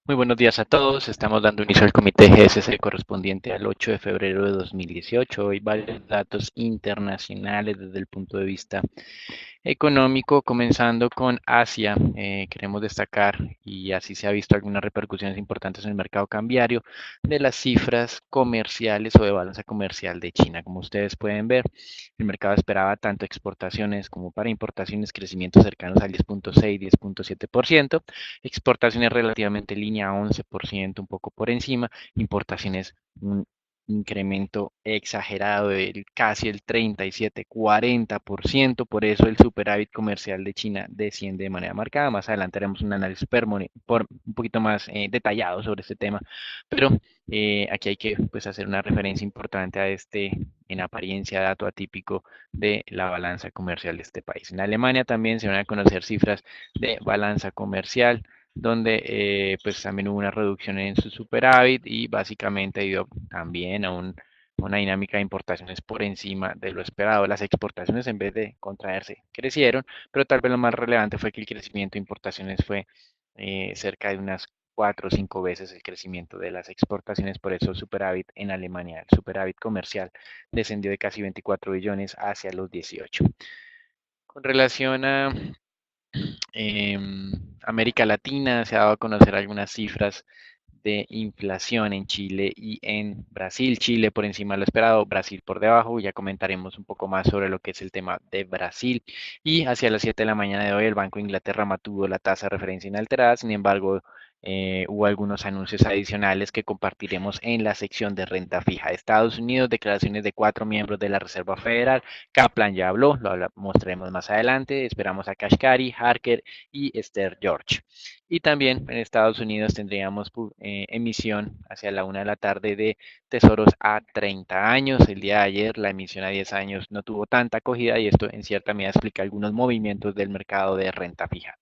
Muy buenos días a todos. Estamos dando inicio al comité GSC correspondiente al 8 de febrero de 2018. Hoy varios datos internacionales desde el punto de vista económico, comenzando con Asia. Queremos destacar, y así se ha visto algunas repercusiones importantes en el mercado cambiario, de las cifras comerciales o de balanza comercial de China. Como ustedes pueden ver, el mercado esperaba tanto exportaciones como para importaciones crecimientos cercanos al 10.6, 10.7%, exportaciones relativamente en línea a 11%, un poco por encima, importaciones un incremento exagerado del casi el 37, 40%, por eso el superávit comercial de China desciende de manera marcada. Más adelante haremos un análisis un poquito más detallado sobre este tema, pero aquí hay que pues, hacer una referencia importante a este, en apariencia, dato atípico de la balanza comercial de este país. En Alemania también se van a conocer cifras de balanza comercial donde pues también hubo una reducción en su superávit y básicamente debido también a una dinámica de importaciones por encima de lo esperado. Las exportaciones en vez de contraerse crecieron, pero tal vez lo más relevante fue que el crecimiento de importaciones fue cerca de unas 4 o 5 veces el crecimiento de las exportaciones, por eso el superávit en Alemania, el superávit comercial, descendió de casi 24 billones hacia los 18. Con relación a América Latina, se ha dado a conocer algunas cifras de inflación en Chile y en Brasil. Chile por encima de lo esperado, Brasil por debajo. Ya comentaremos un poco más sobre lo que es el tema de Brasil. Y hacia las 7 de la mañana de hoy, el Banco de Inglaterra mantuvo la tasa de referencia inalterada. Sin embargo, hubo algunos anuncios adicionales que compartiremos en la sección de renta fija. Estados Unidos, declaraciones de 4 miembros de la Reserva Federal. Kaplan ya habló, mostraremos más adelante. Esperamos a Kashkari, Harker y Esther George. Y también en Estados Unidos tendríamos emisión hacia la 1 de la tarde de tesoros a 30 años. El día de ayer la emisión a 10 años no tuvo tanta acogida y esto en cierta medida explica algunos movimientos del mercado de renta fija.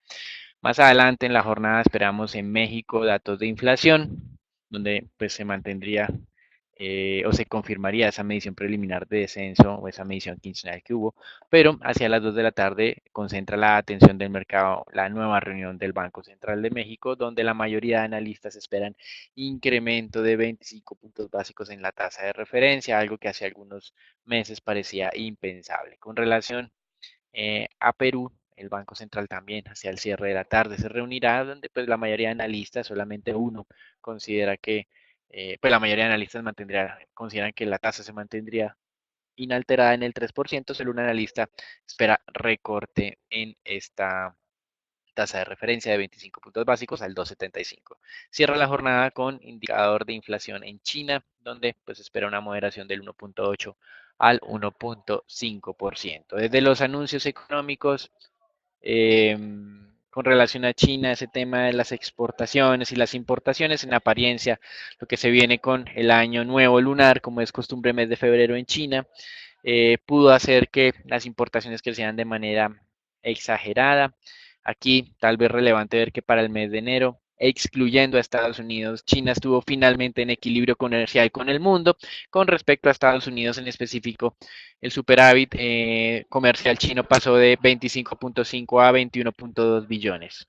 Más adelante en la jornada esperamos en México datos de inflación, donde pues se mantendría o se confirmaría esa medición preliminar de descenso o esa medición quincenal que hubo, pero hacia las 2 de la tarde concentra la atención del mercado la nueva reunión del Banco Central de México, donde la mayoría de analistas esperan incremento de 25 puntos básicos en la tasa de referencia, algo que hace algunos meses parecía impensable. Con relación a Perú, el Banco Central también hacia el cierre de la tarde se reunirá, donde pues la mayoría de analistas, solamente uno considera que, pues la mayoría de analistas consideran que la tasa se mantendría inalterada en el 3%, solo un analista espera recorte en esta tasa de referencia de 25 puntos básicos al 2,75. Cierra la jornada con indicador de inflación en China, donde pues espera una moderación del 1.8 al 1.5%. Desde los anuncios económicos, eh, con relación a China, ese tema de las exportaciones y las importaciones, en apariencia, lo que se viene con el año nuevo lunar, como es costumbre mes de febrero en China, pudo hacer que las importaciones crecieran de manera exagerada. Aquí tal vez relevante ver que para el mes de enero, excluyendo a Estados Unidos, China estuvo finalmente en equilibrio comercial con el mundo. Con respecto a Estados Unidos en específico, el superávit comercial chino pasó de 25.5 a 21.2 billones.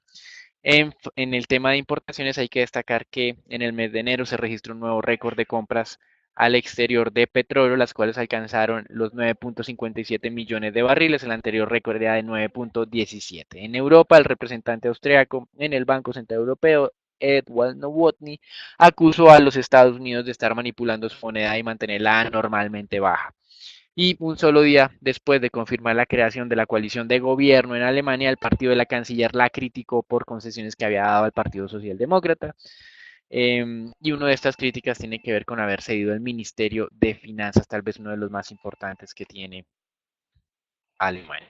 En el tema de importaciones hay que destacar que en el mes de enero se registró un nuevo récord de compras al exterior de petróleo, las cuales alcanzaron los 9.57 millones de barriles. El anterior récord era de 9.17. En Europa, el representante austriaco en el Banco Central Europeo, Edward Nowotny, acusó a los Estados Unidos de estar manipulando su moneda y mantenerla anormalmente baja. Y un solo día después de confirmar la creación de la coalición de gobierno en Alemania, el partido de la canciller la criticó por concesiones que había dado al Partido Socialdemócrata. Y una de estas críticas tiene que ver con haber cedido el Ministerio de Finanzas, tal vez uno de los más importantes que tiene Alemania.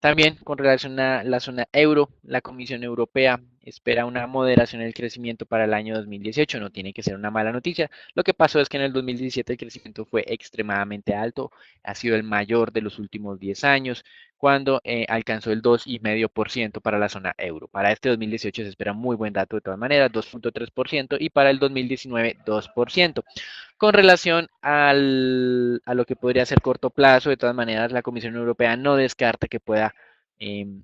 También con relación a la zona euro, la Comisión Europea espera una moderación en el crecimiento para el año 2018. No tiene que ser una mala noticia. Lo que pasó es que en el 2017 el crecimiento fue extremadamente alto, ha sido el mayor de los últimos 10 años, cuando alcanzó el 2,5% para la zona euro. Para este 2018 se espera muy buen dato de todas maneras, 2,3%, y para el 2019 2%. Con relación a lo que podría ser corto plazo, de todas maneras, la Comisión Europea no descarta que pueda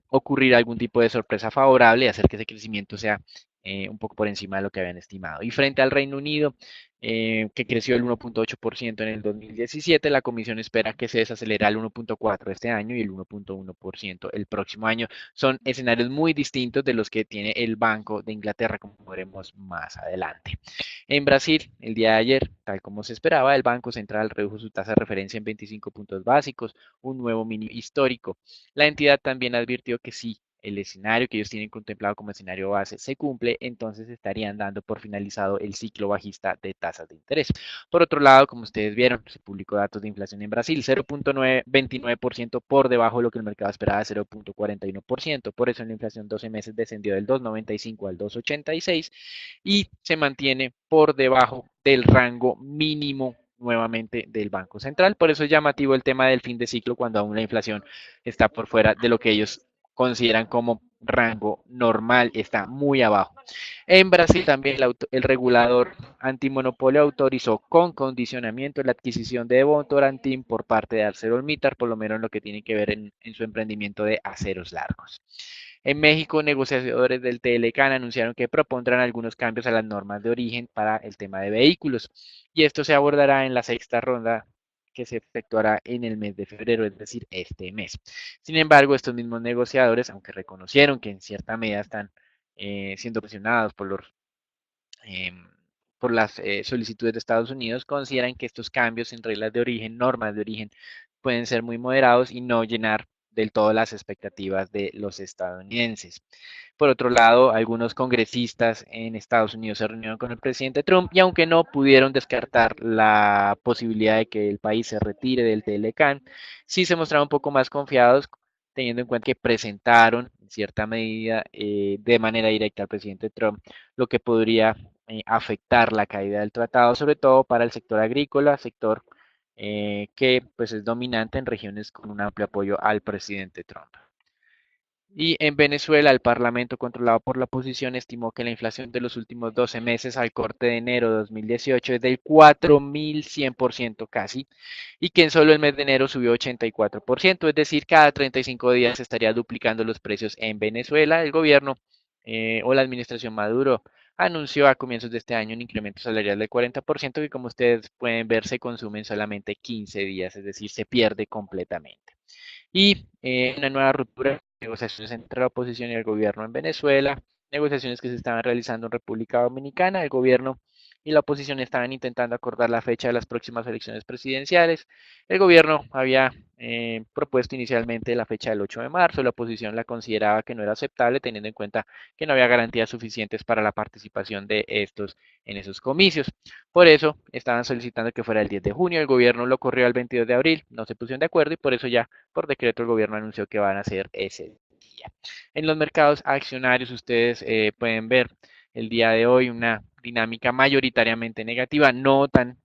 ocurrir algún tipo de sorpresa favorable y hacer que ese crecimiento sea un poco por encima de lo que habían estimado. Y frente al Reino Unido, que creció el 1.8% en el 2017, la Comisión espera que se desacelera al 1.4% este año y el 1.1% el próximo año. Son escenarios muy distintos de los que tiene el Banco de Inglaterra, como veremos más adelante. En Brasil, el día de ayer, tal como se esperaba, el Banco Central redujo su tasa de referencia en 25 puntos básicos, un nuevo mínimo histórico. La entidad también advirtió que si el escenario que ellos tienen contemplado como escenario base se cumple, entonces estarían dando por finalizado el ciclo bajista de tasas de interés. Por otro lado, como ustedes vieron, se publicó datos de inflación en Brasil, 0.29% por debajo de lo que el mercado esperaba, 0.41%. Por eso la inflación 12 meses descendió del 2.95 al 2.86 y se mantiene por debajo del rango mínimo nuevamente del Banco Central. Por eso es llamativo el tema del fin de ciclo cuando aún la inflación está por fuera de lo que ellos consideran como rango normal, está muy abajo. En Brasil también el regulador antimonopolio autorizó con condicionamiento la adquisición de Votorantim por parte de ArcelorMittal, por lo menos en lo que tiene que ver en su emprendimiento de aceros largos. En México, negociadores del TLCAN anunciaron que propondrán algunos cambios a las normas de origen para el tema de vehículos y esto se abordará en la sexta ronda que se efectuará en el mes de febrero, es decir, este mes. Sin embargo, estos mismos negociadores, aunque reconocieron que en cierta medida están siendo presionados eh, por las solicitudes de Estados Unidos, consideran que estos cambios en reglas de origen, normas de origen, pueden ser muy moderados y no llenar del todo las expectativas de los estadounidenses. Por otro lado, algunos congresistas en Estados Unidos se reunieron con el presidente Trump y aunque no pudieron descartar la posibilidad de que el país se retire del TLCAN, sí se mostraron un poco más confiados teniendo en cuenta que presentaron en cierta medida de manera directa al presidente Trump lo que podría afectar la caída del tratado, sobre todo para el sector agrícola, sector que pues es dominante en regiones con un amplio apoyo al presidente Trump. Y en Venezuela, el Parlamento, controlado por la oposición, estimó que la inflación de los últimos 12 meses al corte de enero de 2018 es del 4.100% casi, y que en solo el mes de enero subió 84%, es decir, cada 35 días se estaría duplicando los precios en Venezuela. El gobierno o la administración Maduro anunció a comienzos de este año un incremento salarial del 40% que como ustedes pueden ver se consume en solamente 15 días, es decir, se pierde completamente. Y una nueva ruptura, negociaciones entre la oposición y el gobierno en Venezuela, negociaciones que se estaban realizando en República Dominicana, el gobierno y la oposición estaban intentando acordar la fecha de las próximas elecciones presidenciales. El gobierno había propuesto inicialmente la fecha del 8 de marzo, la oposición la consideraba que no era aceptable teniendo en cuenta que no había garantías suficientes para la participación de estos en esos comicios. Por eso estaban solicitando que fuera el 10 de junio, el gobierno lo corrió al 22 de abril, no se pusieron de acuerdo y por eso ya por decreto el gobierno anunció que van a hacer ese día. En los mercados accionarios ustedes pueden ver el día de hoy una dinámica mayoritariamente negativa, no tan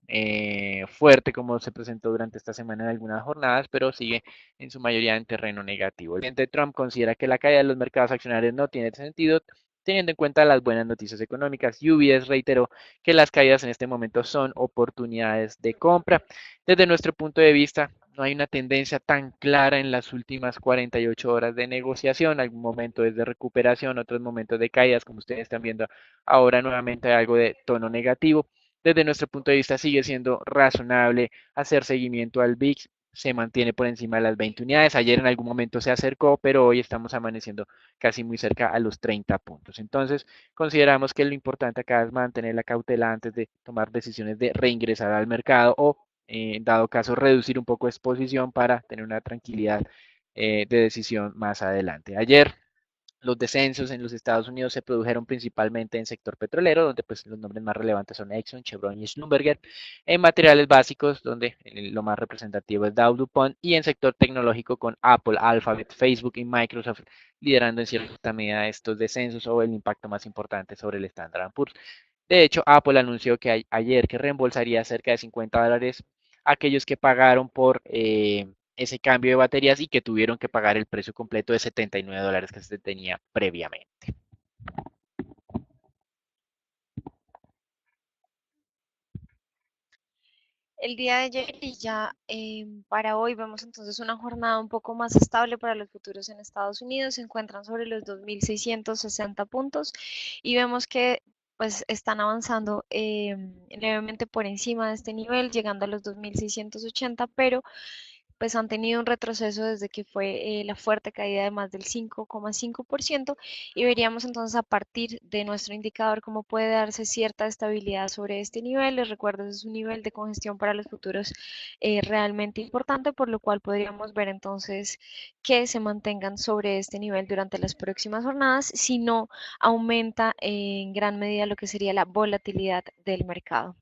fuerte como se presentó durante esta semana en algunas jornadas, pero sigue en su mayoría en terreno negativo. El presidente Trump considera que la caída de los mercados accionarios no tiene sentido, teniendo en cuenta las buenas noticias económicas. UBS reiteró que las caídas en este momento son oportunidades de compra. Desde nuestro punto de vista, no hay una tendencia tan clara en las últimas 48 horas de negociación. Algún momento es de recuperación, otros momentos de caídas, como ustedes están viendo ahora nuevamente hay algo de tono negativo. Desde nuestro punto de vista sigue siendo razonable hacer seguimiento al VIX. Se mantiene por encima de las 20 unidades. Ayer en algún momento se acercó, pero hoy estamos amaneciendo casi muy cerca a los 30 puntos. Entonces, consideramos que lo importante acá es mantener la cautela antes de tomar decisiones de reingresar al mercado o en dado caso, reducir un poco de exposición para tener una tranquilidad de decisión más adelante. Ayer los descensos en los Estados Unidos se produjeron principalmente en sector petrolero, donde pues los nombres más relevantes son Exxon, Chevron y Schlumberger, en materiales básicos, donde lo más representativo es Dow DuPont, y en sector tecnológico con Apple, Alphabet, Facebook y Microsoft liderando en cierta medida estos descensos o el impacto más importante sobre el Standard Poor's. De hecho, Apple anunció que ayer que reembolsaría cerca de $50 a aquellos que pagaron por ese cambio de baterías y que tuvieron que pagar el precio completo de $79 que se tenía previamente. el día de ayer y ya para hoy vemos entonces una jornada un poco más estable para los futuros en Estados Unidos. Se encuentran sobre los 2.660 puntos y vemos que pues están avanzando levemente por encima de este nivel, llegando a los 2.680, pero pues han tenido un retroceso desde que fue la fuerte caída de más del 5,5% y veríamos entonces a partir de nuestro indicador cómo puede darse cierta estabilidad sobre este nivel. Les recuerdo, es un nivel de congestión para los futuros realmente importante, por lo cual podríamos ver entonces que se mantengan sobre este nivel durante las próximas jornadas, si no aumenta en gran medida lo que sería la volatilidad del mercado.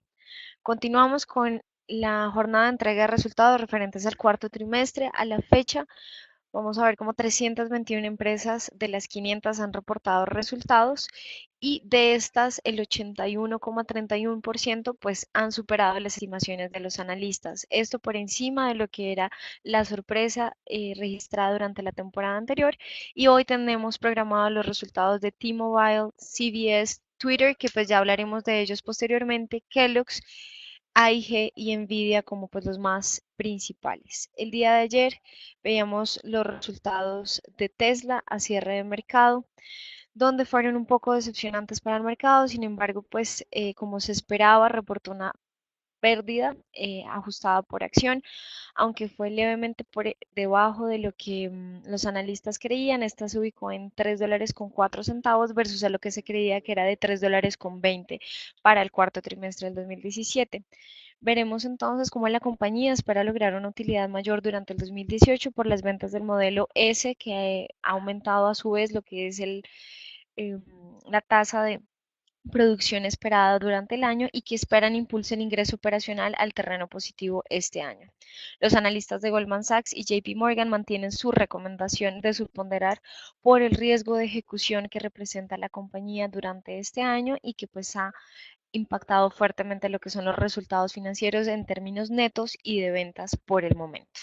Continuamos con la jornada de entrega de resultados referentes al cuarto trimestre. A la fecha, vamos a ver cómo 321 empresas de las 500 han reportado resultados y de estas el 81,31% pues han superado las estimaciones de los analistas. Esto por encima de lo que era la sorpresa registrada durante la temporada anterior. Y hoy tenemos programados los resultados de T-Mobile, CVS, Twitter, que pues ya hablaremos de ellos posteriormente, Kellogg's, AIG y Nvidia como pues los más principales. El día de ayer veíamos los resultados de Tesla a cierre de mercado, donde fueron un poco decepcionantes para el mercado. Sin embargo, pues como se esperaba, reportó una pérdida ajustada por acción, aunque fue levemente por debajo de lo que los analistas creían. Esta se ubicó en $3,04 versus a lo que se creía que era de $3,20 para el cuarto trimestre del 2017. Veremos entonces cómo la compañía espera lograr una utilidad mayor durante el 2018 por las ventas del modelo S, que ha aumentado a su vez lo que es eh, la tasa de producción esperada durante el año y que esperan impulse el ingreso operacional al terreno positivo este año. Los analistas de Goldman Sachs y JP Morgan mantienen su recomendación de subponderar por el riesgo de ejecución que representa la compañía durante este año y que pues ha impactado fuertemente lo que son los resultados financieros en términos netos y de ventas por el momento.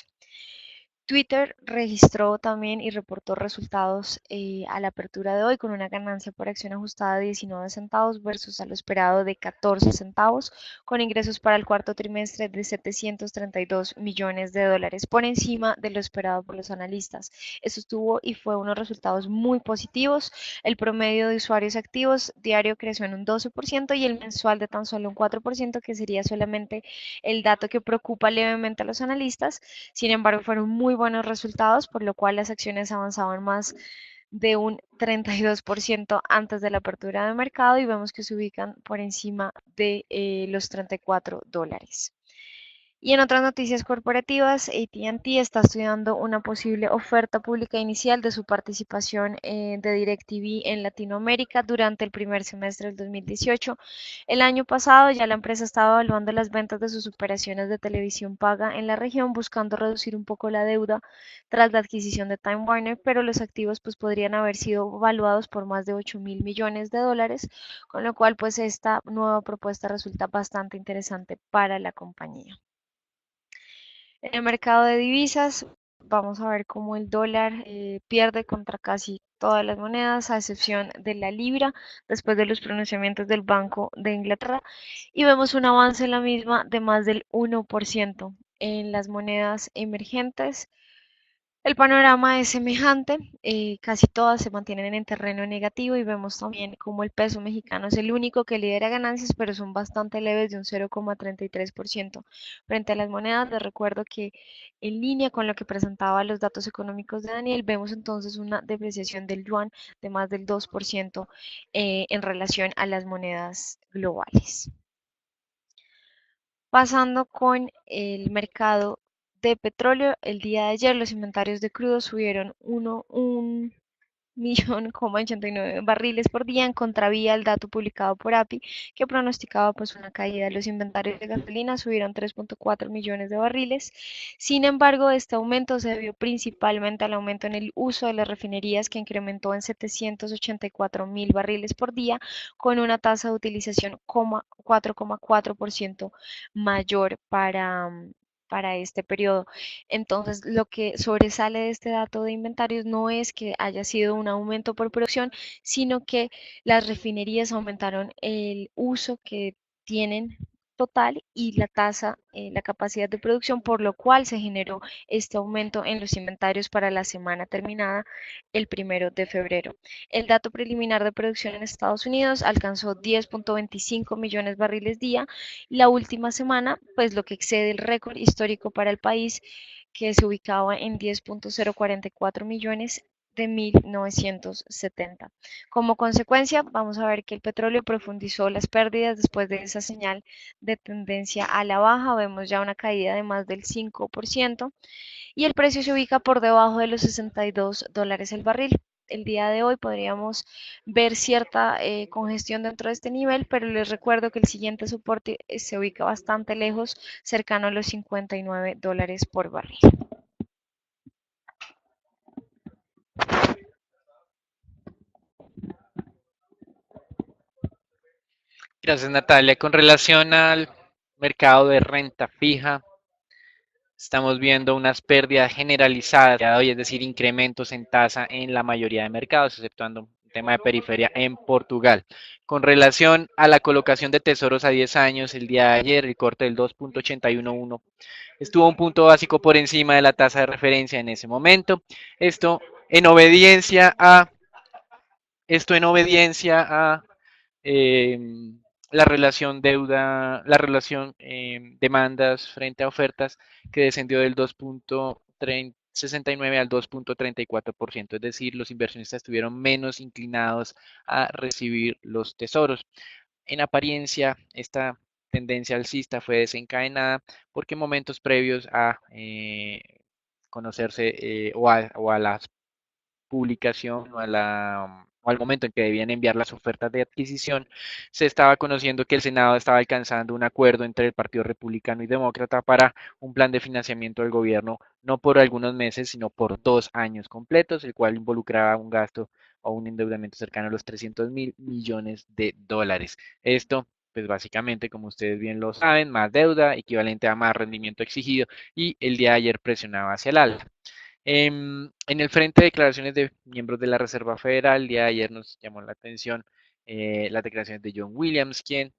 Twitter registró también y reportó resultados a la apertura de hoy con una ganancia por acción ajustada de 19 centavos versus a lo esperado de 14 centavos, con ingresos para el cuarto trimestre de 732 millones de dólares por encima de lo esperado por los analistas. Esto estuvo y fue unos resultados muy positivos. El promedio de usuarios activos diario creció en un 12% y el mensual de tan solo un 4%, que sería solamente el dato que preocupa levemente a los analistas. Sin embargo, fueron muy buenos resultados, por lo cual las acciones avanzaban más de un 32% antes de la apertura de mercado y vemos que se ubican por encima de los $34. Y en otras noticias corporativas, AT&T está estudiando una posible oferta pública inicial de su participación de DirecTV en Latinoamérica durante el primer semestre del 2018. El año pasado ya la empresa estaba evaluando las ventas de sus operaciones de televisión paga en la región, buscando reducir un poco la deuda tras la adquisición de Time Warner, pero los activos pues podrían haber sido valuados por más de 8.000 millones de dólares, con lo cual pues esta nueva propuesta resulta bastante interesante para la compañía. En el mercado de divisas, vamos a ver cómo el dólar pierde contra casi todas las monedas, a excepción de la libra, después de los pronunciamientos del Banco de Inglaterra, y vemos un avance en la misma de más del 1%. En las monedas emergentes, el panorama es semejante, casi todas se mantienen en terreno negativo y vemos también como el peso mexicano es el único que lidera ganancias, pero son bastante leves de un 0,33% frente a las monedas. Les recuerdo que en línea con lo que presentaba los datos económicos de Daniel, vemos entonces una depreciación del yuan de más del 2% en relación a las monedas globales. Pasando con el mercado de petróleo, el día de ayer los inventarios de crudo subieron 1,89 barriles por día en contravía al dato publicado por API, que pronosticaba pues una caída. Los inventarios de gasolina subieron 3,4 millones de barriles. Sin embargo, este aumento se debió principalmente al aumento en el uso de las refinerías, que incrementó en 784.000 barriles por día, con una tasa de utilización 4,4% mayor para este periodo. Entonces, lo que sobresale de este dato de inventarios no es que haya sido un aumento por producción, sino que las refinerías aumentaron el uso que tienen total y la tasa, la capacidad de producción, por lo cual se generó este aumento en los inventarios para la semana terminada el 1 de febrero. El dato preliminar de producción en Estados Unidos alcanzó 10.25 millones de barriles día. La última semana, pues lo que excede el récord histórico para el país, que se ubicaba en 10.044 millones de 1970. Como consecuencia, vamos a ver que el petróleo profundizó las pérdidas después de esa señal de tendencia a la baja. Vemos ya una caída de más del 5% y el precio se ubica por debajo de los $62 el barril. El día de hoy podríamos ver cierta congestión dentro de este nivel, pero les recuerdo que el siguiente soporte se ubica bastante lejos, cercano a los $59 por barril. Gracias, Natalia. Con relación al mercado de renta fija, estamos viendo unas pérdidas generalizadas hoy, es decir, incrementos en tasa en la mayoría de mercados, exceptuando un tema de periferia en Portugal. Con relación a la colocación de tesoros a 10 años, el día de ayer el corte del 2.811 estuvo un punto básico por encima de la tasa de referencia en ese momento. Esto en obediencia a eh, la relación deuda, la relación demandas frente a ofertas que descendió del 2.69 al 2.34%, es decir, los inversionistas estuvieron menos inclinados a recibir los tesoros. En apariencia, esta tendencia alcista fue desencadenada porque en momentos previos a conocerse o a las publicación o al momento en que debían enviar las ofertas de adquisición, se estaba conociendo que el Senado estaba alcanzando un acuerdo entre el Partido Republicano y Demócrata para un plan de financiamiento del gobierno, no por algunos meses, sino por 2 años completos, el cual involucraba un gasto o un endeudamiento cercano a los 300.000 millones de dólares. Esto, pues básicamente, como ustedes bien lo saben, más deuda, equivalente a más rendimiento exigido, y el día de ayer presionaba hacia el alza. En el frente de declaraciones de miembros de la Reserva Federal, el día de ayer nos llamó la atención las declaraciones de John Williams, quien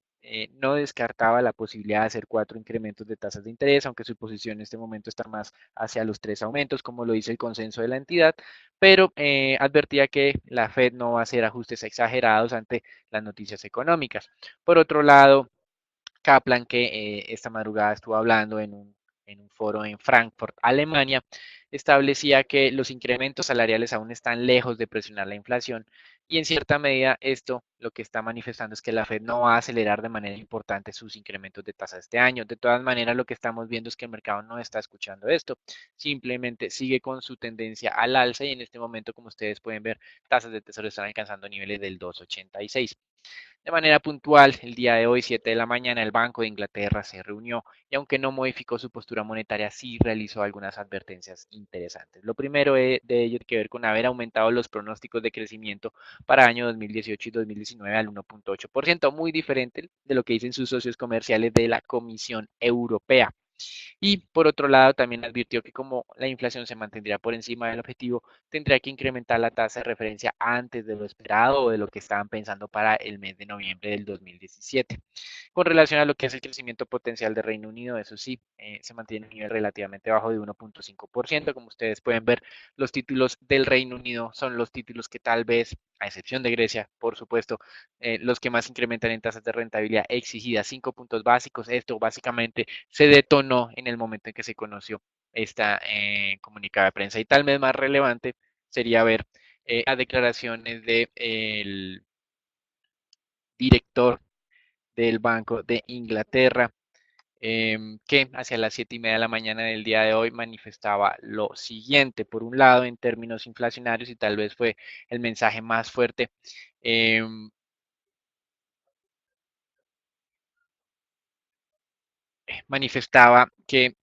no descartaba la posibilidad de hacer 4 incrementos de tasas de interés, aunque su posición en este momento está más hacia los 3 aumentos, como lo dice el consenso de la entidad, pero advertía que la Fed no va a hacer ajustes exagerados ante las noticias económicas. Por otro lado, Kaplan, que esta madrugada estuvo hablando en un foro en Frankfurt, Alemania, establecía que los incrementos salariales aún están lejos de presionar la inflación y en cierta medida esto lo que está manifestando es que la Fed no va a acelerar de manera importante sus incrementos de tasas este año. De todas maneras, lo que estamos viendo es que el mercado no está escuchando esto, simplemente sigue con su tendencia al alza y en este momento, como ustedes pueden ver, tasas de tesoro están alcanzando niveles del 2,86. De manera puntual, el día de hoy, 7 de la mañana, el Banco de Inglaterra se reunió y aunque no modificó su postura monetaria, sí realizó algunas advertencias interesantes. Lo primero de ello tiene que ver con haber aumentado los pronósticos de crecimiento para año 2018 y 2019 al 1.8%, muy diferente de lo que dicen sus socios comerciales de la Comisión Europea. Y por otro lado, también advirtió que como la inflación se mantendría por encima del objetivo, tendría que incrementar la tasa de referencia antes de lo esperado o de lo que estaban pensando para el mes de noviembre del 2017. Con relación a lo que es el crecimiento potencial de Reino Unido, eso sí, se mantiene en un nivel relativamente bajo de 1.5%. Como ustedes pueden ver, los títulos del Reino Unido son los títulos que tal vez, a excepción de Grecia, por supuesto, los que más incrementan en tasas de rentabilidad exigidas, 5 puntos básicos. Esto básicamente se detonó en el momento en que se conoció esta comunicado de prensa. Y tal vez más relevante sería ver las declaraciones del director del Banco de Inglaterra, que hacia las 7:30 de la mañana del día de hoy manifestaba lo siguiente. Por un lado, en términos inflacionarios, y tal vez fue el mensaje más fuerte, eh, manifestaba que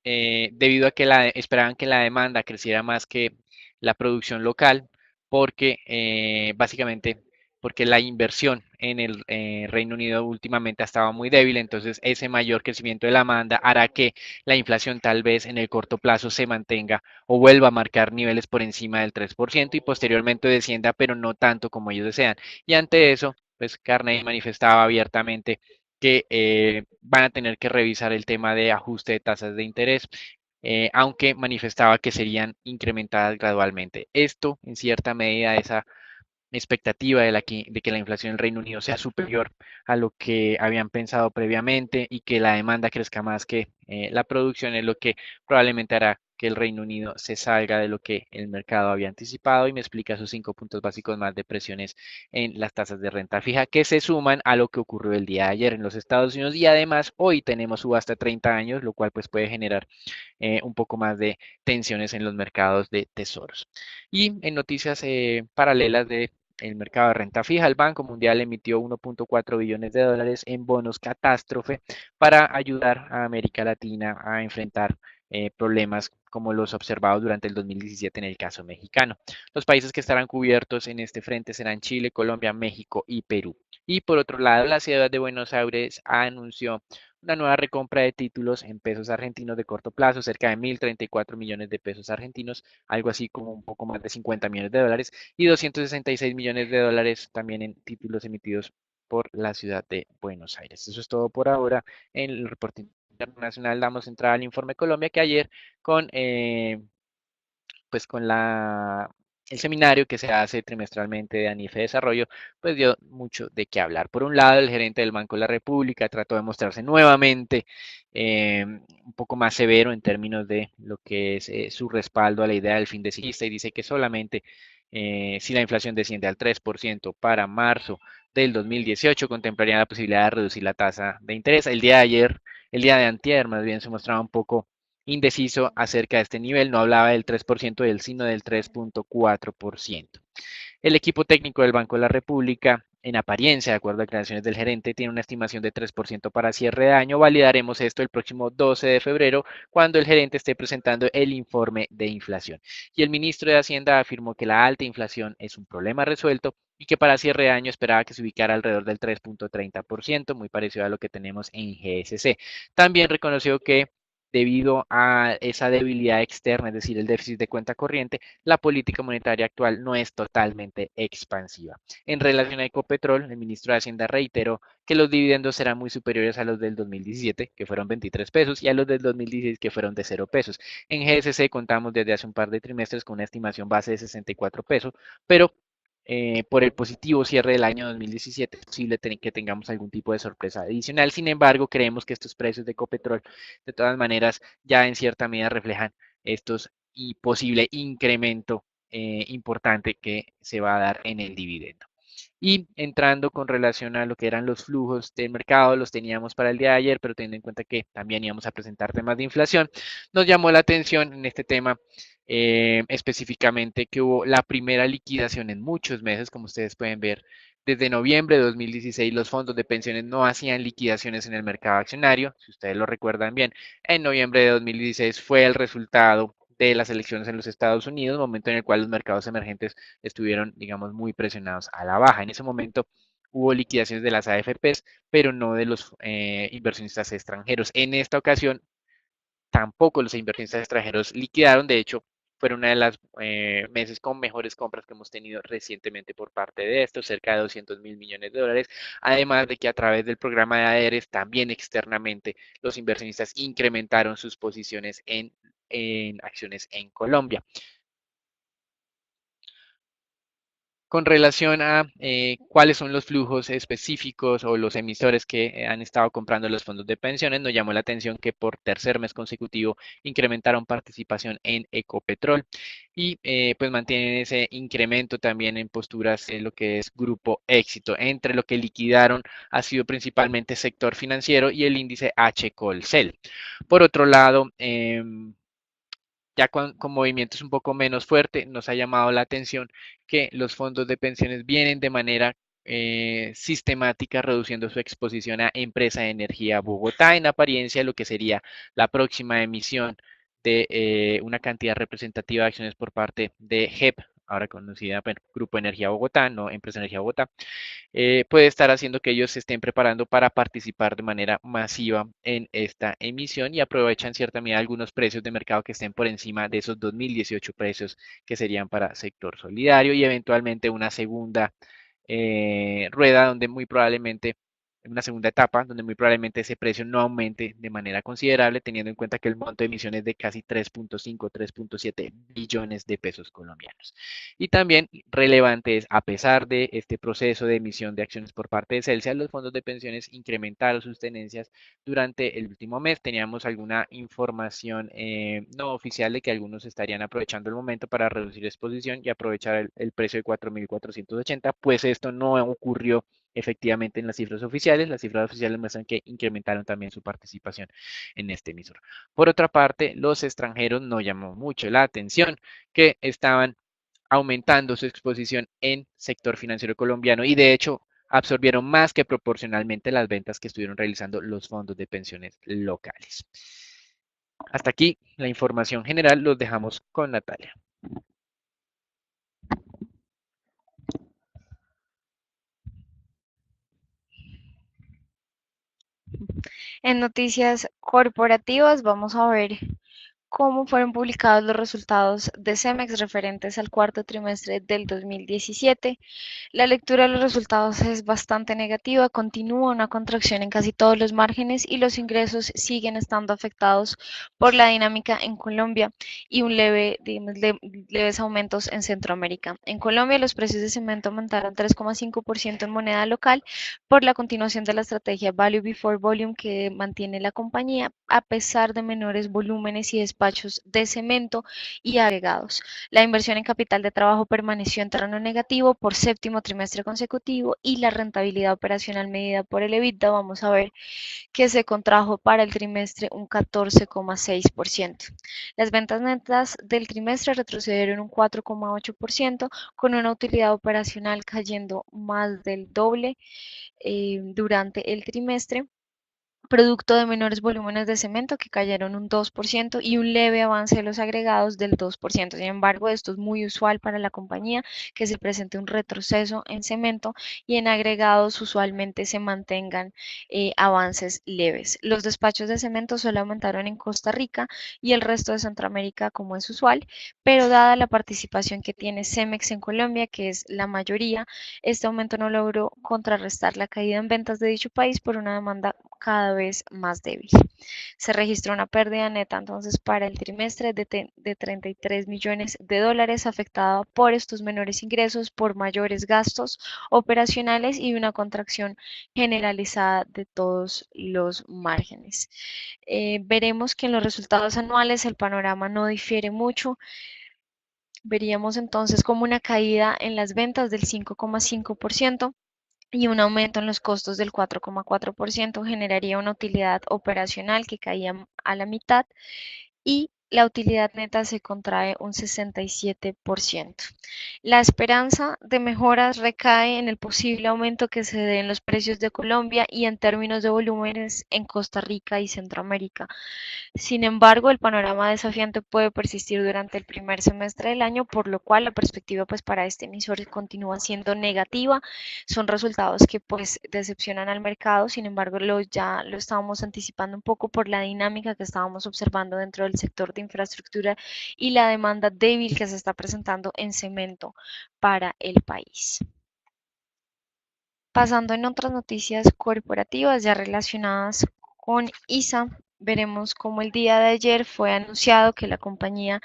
debido a que esperaban que la demanda creciera más que la producción local, porque básicamente porque la inversión en el Reino Unido últimamente ha estado muy débil, entonces ese mayor crecimiento de la demanda hará que la inflación tal vez en el corto plazo se mantenga o vuelva a marcar niveles por encima del 3% y posteriormente descienda, pero no tanto como ellos desean. Y ante eso, pues Carney manifestaba abiertamente que van a tener que revisar el tema de ajuste de tasas de interés, aunque manifestaba que serían incrementadas gradualmente. Esto, en cierta medida, esa expectativa de que la inflación en el Reino Unido sea superior a lo que habían pensado previamente y que la demanda crezca más que la producción es lo que probablemente hará que el Reino Unido se salga de lo que el mercado había anticipado y me explica sus 5 puntos básicos más de presiones en las tasas de renta fija que se suman a lo que ocurrió el día de ayer en los Estados Unidos y además hoy tenemos subasta 30 años, lo cual pues puede generar un poco más de tensiones en los mercados de tesoros. Y en noticias paralelas de el mercado de renta fija, el Banco Mundial emitió 1.4 billones de dólares en bonos catástrofe para ayudar a América Latina a enfrentar problemas como los observados durante el 2017 en el caso mexicano. Los países que estarán cubiertos en este frente serán Chile, Colombia, México y Perú. Y por otro lado, la ciudad de Buenos Aires anunció una nueva recompra de títulos en pesos argentinos de corto plazo, cerca de 1.034 millones de pesos argentinos, algo así como un poco más de 50 millones de dólares, y 266 millones de dólares también en títulos emitidos por la ciudad de Buenos Aires. Eso es todo por ahora en el reporte internacional. Damos entrada al informe Colombia que ayer con pues con el seminario que se hace trimestralmente de ANIFE Desarrollo, pues dio mucho de qué hablar. Por un lado, el gerente del Banco de la República trató de mostrarse nuevamente un poco más severo en términos de lo que es su respaldo a la idea del fin de ciclista y dice que solamente si la inflación desciende al 3% para marzo del 2018, contemplaría la posibilidad de reducir la tasa de interés. El día de ayer, el día de antier, más bien se mostraba un poco indeciso acerca de este nivel, no hablaba del 3% del, sino del 3.4%. El equipo técnico del Banco de la República, en apariencia, de acuerdo a declaraciones del gerente, tiene una estimación de 3% para cierre de año. Validaremos esto el próximo 12 de febrero, cuando el gerente esté presentando el informe de inflación. Y el ministro de Hacienda afirmó que la alta inflación es un problema resuelto y que para cierre de año esperaba que se ubicara alrededor del 3.30%, muy parecido a lo que tenemos en GSC. También reconoció que debido a esa debilidad externa, es decir, el déficit de cuenta corriente, la política monetaria actual no es totalmente expansiva. En relación a Ecopetrol, el ministro de Hacienda reiteró que los dividendos serán muy superiores a los del 2017, que fueron 23 pesos, y a los del 2016, que fueron de 0 pesos. En GSC contamos desde hace un par de trimestres con una estimación base de 64 pesos, pero por el positivo cierre del año 2017 es posible que tengamos algún tipo de sorpresa adicional. Sin embargo, creemos que estos precios de Ecopetrol de todas maneras ya en cierta medida reflejan estos y posible incremento importante que se va a dar en el dividendo. Y entrando con relación a lo que eran los flujos del mercado, los teníamos para el día de ayer, pero teniendo en cuenta que también íbamos a presentar temas de inflación, nos llamó la atención en este tema específicamente que hubo la primera liquidación en muchos meses, como ustedes pueden ver. Desde noviembre de 2016 los fondos de pensiones no hacían liquidaciones en el mercado accionario, si ustedes lo recuerdan bien. En noviembre de 2016 fue el resultado de las elecciones en los Estados Unidos, momento en el cual los mercados emergentes estuvieron, digamos, muy presionados a la baja. En ese momento hubo liquidaciones de las AFPs, pero no de los inversionistas extranjeros. En esta ocasión, tampoco los inversionistas extranjeros liquidaron, de hecho, fueron una de las meses con mejores compras que hemos tenido recientemente por parte de estos, cerca de 200 mil millones de dólares, además de que a través del programa de AERES también externamente los inversionistas incrementaron sus posiciones en acciones en Colombia. Con relación a cuáles son los flujos específicos o los emisores que han estado comprando los fondos de pensiones, nos llamó la atención que por tercer mes consecutivo incrementaron participación en Ecopetrol y pues mantienen ese incremento también en posturas en lo que es Grupo Éxito. Entre lo que liquidaron ha sido principalmente sector financiero y el índice H Colcel. Por otro lado, ya con movimientos un poco menos fuertes, nos ha llamado la atención que los fondos de pensiones vienen de manera sistemática reduciendo su exposición a Empresa de Energía Bogotá, en apariencia lo que sería la próxima emisión de una cantidad representativa de acciones por parte de GEP, ahora conocida, bueno, Grupo Energía Bogotá, no Empresa de Energía Bogotá, puede estar haciendo que ellos se estén preparando para participar de manera masiva en esta emisión y aprovechan cierta medida algunos precios de mercado que estén por encima de esos 2018 precios que serían para sector solidario y eventualmente una segunda rueda donde muy probablemente en una segunda etapa, donde muy probablemente ese precio no aumente de manera considerable, teniendo en cuenta que el monto de emisión es de casi 3.5, 3.7 billones de pesos colombianos. Y también relevante es, a pesar de este proceso de emisión de acciones por parte de Celsia, los fondos de pensiones incrementaron sus tenencias durante el último mes. Teníamos alguna información no oficial de que algunos estarían aprovechando el momento para reducir exposición y aprovechar el precio de 4.480, pues esto no ocurrió efectivamente en las cifras oficiales. Las cifras oficiales muestran que incrementaron también su participación en este emisor. Por otra parte, los extranjeros no llamó mucho la atención, que estaban aumentando su exposición en sector financiero colombiano y de hecho absorbieron más que proporcionalmente las ventas que estuvieron realizando los fondos de pensiones locales. Hasta aquí la información general, los dejamos con Natalia. En noticias corporativas vamos a ver cómo fueron publicados los resultados de Cemex referentes al cuarto trimestre del 2017. La lectura de los resultados es bastante negativa, continúa una contracción en casi todos los márgenes y los ingresos siguen estando afectados por la dinámica en Colombia y digamos, leves aumentos en Centroamérica. En Colombia los precios de cemento aumentaron 3,5% en moneda local por la continuación de la estrategia Value Before Volume que mantiene la compañía a pesar de menores volúmenes y despachos de cemento y agregados. La inversión en capital de trabajo permaneció en terreno negativo por séptimo trimestre consecutivo y la rentabilidad operacional medida por el EBITDA, vamos a ver que se contrajo para el trimestre un 14,6%. Las ventas netas del trimestre retrocedieron un 4,8% con una utilidad operacional cayendo más del doble durante el trimestre, producto de menores volúmenes de cemento que cayeron un 2% y un leve avance de los agregados del 2%. Sin embargo, esto es muy usual para la compañía, que se presente un retroceso en cemento y en agregados usualmente se mantengan avances leves. Los despachos de cemento solo aumentaron en Costa Rica y el resto de Centroamérica como es usual, pero dada la participación que tiene Cemex en Colombia, que es la mayoría, este aumento no logró contrarrestar la caída en ventas de dicho país por una demanda cada vez más débil. Se registró una pérdida neta entonces para el trimestre de 33 millones de dólares afectada por estos menores ingresos, por mayores gastos operacionales y una contracción generalizada de todos los márgenes. Veremos que en los resultados anuales el panorama no difiere mucho. Veríamos entonces como una caída en las ventas del 5,5% y un aumento en los costos del 4,4% generaría una utilidad operacional que caía a la mitad y la utilidad neta se contrae un 67%. La esperanza de mejoras recae en el posible aumento que se dé en los precios de Colombia y en términos de volúmenes en Costa Rica y Centroamérica. Sin embargo, el panorama desafiante puede persistir durante el primer semestre del año, por lo cual la perspectiva pues para este emisor continúa siendo negativa. Son resultados que pues decepcionan al mercado, sin embargo, ya lo estábamos anticipando un poco por la dinámica que estábamos observando dentro del sector de infraestructura y la demanda débil que se está presentando en cemento para el país. Pasando en otras noticias corporativas ya relacionadas con ISA, veremos cómo el día de ayer fue anunciado que la compañía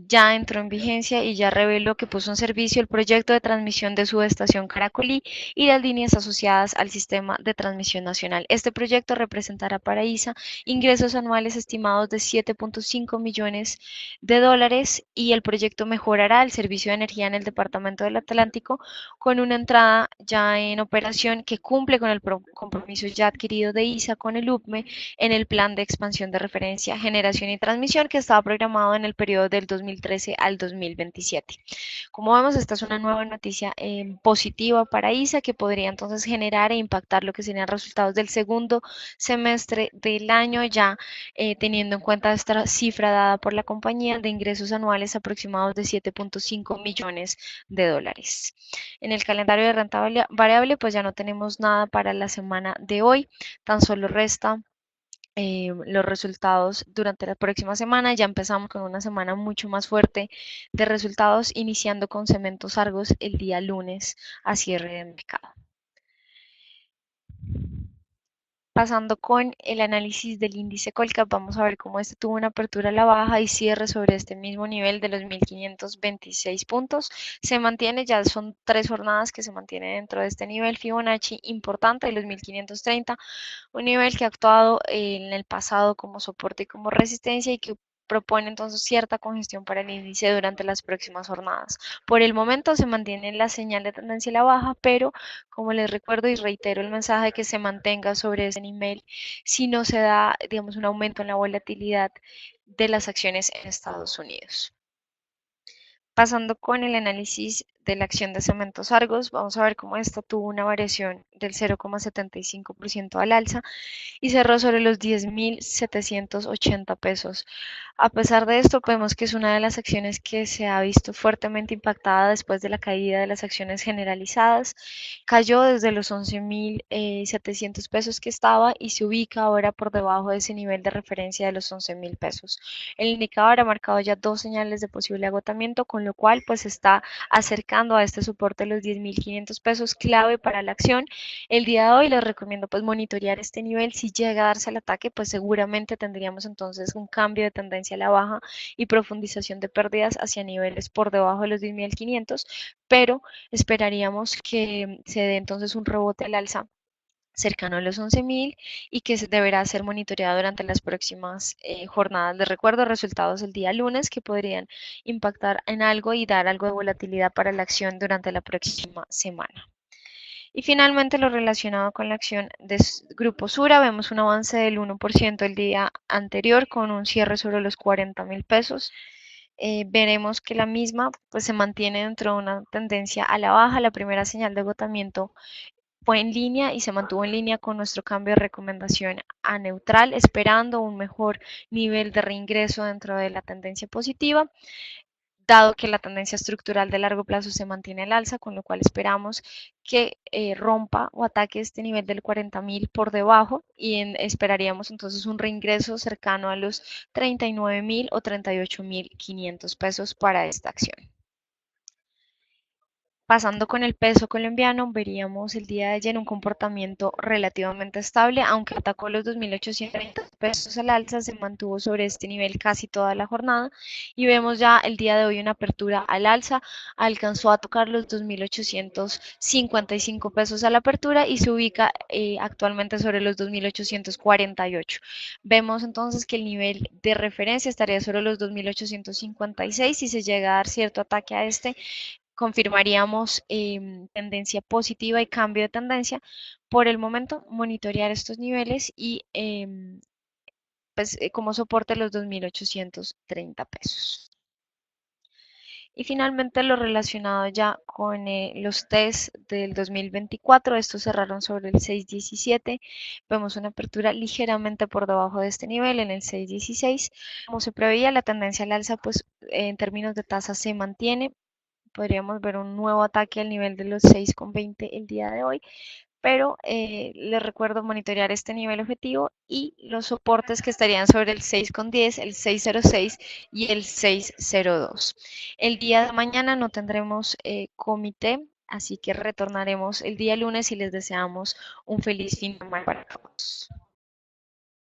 ya entró en vigencia y ya reveló que puso en servicio el proyecto de transmisión de su estación Caracolí y las líneas asociadas al sistema de transmisión nacional. Este proyecto representará para ISA ingresos anuales estimados de 7,5 millones de dólares y el proyecto mejorará el servicio de energía en el departamento del Atlántico con una entrada ya en operación que cumple con el compromiso ya adquirido de ISA con el UPME en el plan de expansión de referencia, generación y transmisión que estaba programado en el periodo del 2013 al 2027. Como vemos, esta es una nueva noticia positiva para ISA que podría entonces generar e impactar lo que serían resultados del segundo semestre del año, ya teniendo en cuenta esta cifra dada por la compañía de ingresos anuales aproximados de 7,5 millones de dólares. En el calendario de renta variable, pues ya no tenemos nada para la semana de hoy, tan solo resta los resultados durante la próxima semana. Ya empezamos con una semana mucho más fuerte de resultados, iniciando con Cementos Argos el día lunes a cierre de mercado. Pasando con el análisis del índice Colcap, vamos a ver cómo este tuvo una apertura a la baja y cierre sobre este mismo nivel de los 1526 puntos. Se mantiene, ya son 3 jornadas que se mantiene dentro de este nivel Fibonacci importante de los 1530, un nivel que ha actuado en el pasado como soporte y como resistencia y que propone entonces cierta congestión para el índice durante las próximas jornadas. Por el momento se mantiene la señal de tendencia a la baja, pero como les recuerdo y reitero el mensaje de que se mantenga sobre ese nivel si no se da, digamos, un aumento en la volatilidad de las acciones en Estados Unidos. Pasando con el análisis de la acción de Cementos Argos, vamos a ver cómo esta tuvo una variación del 0,75% al alza y cerró sobre los 10.780 pesos. A pesar de esto, vemos que es una de las acciones que se ha visto fuertemente impactada después de la caída de las acciones generalizadas. Cayó desde los 11.700 pesos que estaba y se ubica ahora por debajo de ese nivel de referencia de los 11.000 pesos. El indicador ha marcado ya 2 señales de posible agotamiento, con lo cual pues está acercando a este soporte de los 10.500 pesos clave para la acción. El día de hoy les recomiendo pues monitorear este nivel. Si llega a darse el ataque, pues seguramente tendríamos entonces un cambio de tendencia a la baja y profundización de pérdidas hacia niveles por debajo de los 10.500, pero esperaríamos que se dé entonces un rebote al alza cercano a los 11.000 y que se deberá ser monitoreado durante las próximas jornadas. Les recuerdo resultados el día lunes que podrían impactar en algo y dar algo de volatilidad para la acción durante la próxima semana. Y finalmente, lo relacionado con la acción de Grupo Sura, vemos un avance del 1% el día anterior con un cierre sobre los 40.000 pesos. Veremos que la misma pues, se mantiene dentro de una tendencia a la baja. La primera señal de agotamiento fue en línea y se mantuvo en línea con nuestro cambio de recomendación a neutral, esperando un mejor nivel de reingreso dentro de la tendencia positiva, dado que la tendencia estructural de largo plazo se mantiene al alza, con lo cual esperamos que rompa o ataque este nivel del 40.000 por debajo y esperaríamos entonces un reingreso cercano a los 39.000 o 38.500 pesos para esta acción. Pasando con el peso colombiano, veríamos el día de ayer un comportamiento relativamente estable, aunque atacó los 2.830 pesos al alza, se mantuvo sobre este nivel casi toda la jornada y vemos ya el día de hoy una apertura al alza, alcanzó a tocar los 2.855 pesos a la apertura y se ubica actualmente sobre los 2.848. Vemos entonces que el nivel de referencia estaría sobre los 2.856 si se llega a dar cierto ataque a este confirmaríamos tendencia positiva y cambio de tendencia. Por el momento, monitorear estos niveles y pues, como soporte los 2.830 pesos. Y finalmente lo relacionado ya con los test del 2024, estos cerraron sobre el 6.17, vemos una apertura ligeramente por debajo de este nivel en el 6.16. Como se preveía, la tendencia al alza pues en términos de tasa se mantiene, podríamos ver un nuevo ataque al nivel de los 6,20 el día de hoy, pero les recuerdo monitorear este nivel objetivo y los soportes que estarían sobre el 6,10, el 6,06 y el 6,02. El día de mañana no tendremos comité, así que retornaremos el día lunes y les deseamos un feliz fin de semana para todos.